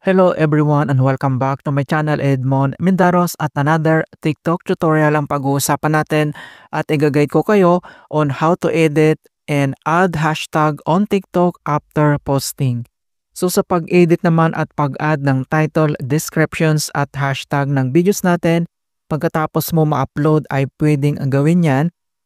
Hello everyone and welcome back to my channel Edmond Mindaros at another TikTok tutorial ang pag-uusapan natin at i-guide ko kayo on how to edit and add hashtag on TikTok after posting. So sa pag-edit naman at pag-add ng title, descriptions at hashtag ng videos natin, pagkatapos mo ma-upload ay pwedeng gawin yan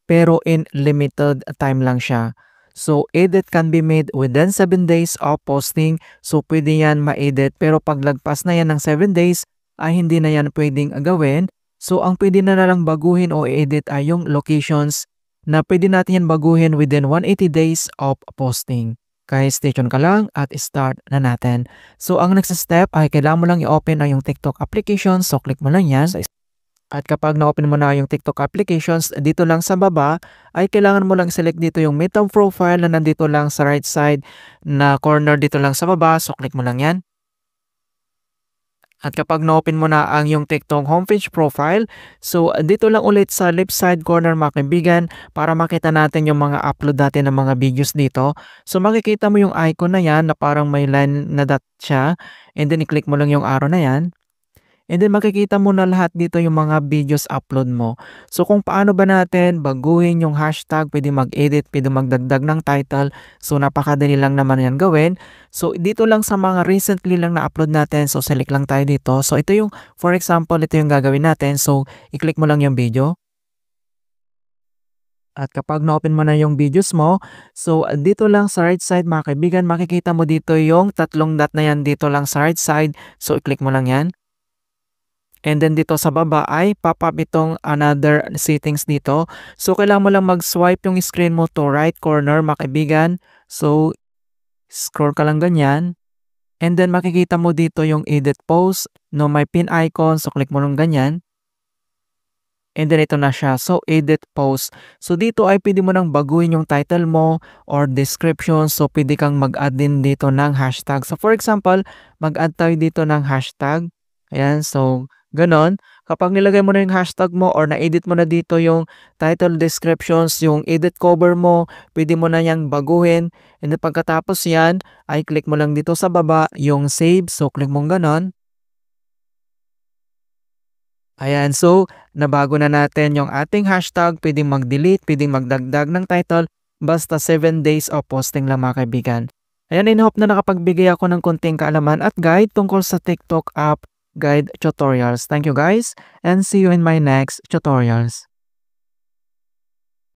pero in limited time lang siya. So, edit can be made within 7 days of posting. So, pwede yan ma-edit. Pero pag lagpas na yan ng 7 days, ay hindi na yan pwedeng gawin. So, ang pwede na lang baguhin o edit ay yung locations na pwede natin yan baguhin within 180 days of posting. Kaya stay tuned ka lang at start na natin. So, ang next step ay kailangan mo lang i-open ang yung TikTok application. So, click mo lang yan. At kapag na-open mo na yung TikTok applications, dito lang sa baba, ay kailangan mo lang select dito yung meta profile na nandito lang sa right side na corner dito lang sa baba. So, click mo lang yan. At kapag na-open mo na ang yung TikTok homepage profile, so dito lang ulit sa left side corner mga kaibigan para makita natin yung mga upload natin ng mga videos dito. So, makikita mo yung icon na yan na parang may line na dot siya. And then, i-click mo lang yung arrow na yan. And then makikita mo na lahat dito yung mga videos upload mo. So kung paano ba natin baguhin yung hashtag, pwede mag-edit, pwede magdagdag ng title. So napakadali lang naman yan gawin. So dito lang sa mga recently lang na-upload natin. So select lang tayo dito. So ito yung, for example, ito yung gagawin natin. So i-click mo lang yung video. At kapag na-open mo na yung videos mo, so dito lang sa right side mga kaibigan, makikita mo dito yung tatlong dot na yan dito lang sa right side. So i-click mo lang yan. And then dito sa baba ay pop-up itong another settings dito. So kailangan mo lang mag-swipe yung screen mo to right corner mga kaibigan. So scroll ka lang ganyan. And then makikita mo dito yung edit post. No, may pin icon. So click mo lang ganyan. And then ito na siya. So edit post. So dito ay pwede mo nang baguhin yung title mo or description. So pwede kang mag-add din dito ng hashtag. So for example, mag-add tayo dito ng hashtag. Ayan, so ganon. Kapag nilagay mo na yung hashtag mo or na-edit mo na dito yung title descriptions, yung edit cover mo, pwede mo na yang baguhin. And then pagkatapos yan, ay click mo lang dito sa baba yung save. So click mo ganon. Ayan, so nabago na natin yung ating hashtag. Pwedeng mag-delete, pwedeng magdagdag ng title. Basta 7 days of posting lang mga kaibigan. Ayan, in-hope na nakapagbigay ako ng konting kaalaman at guide tungkol sa TikTok app guide tutorials. Thank you guys and see you in my next tutorials.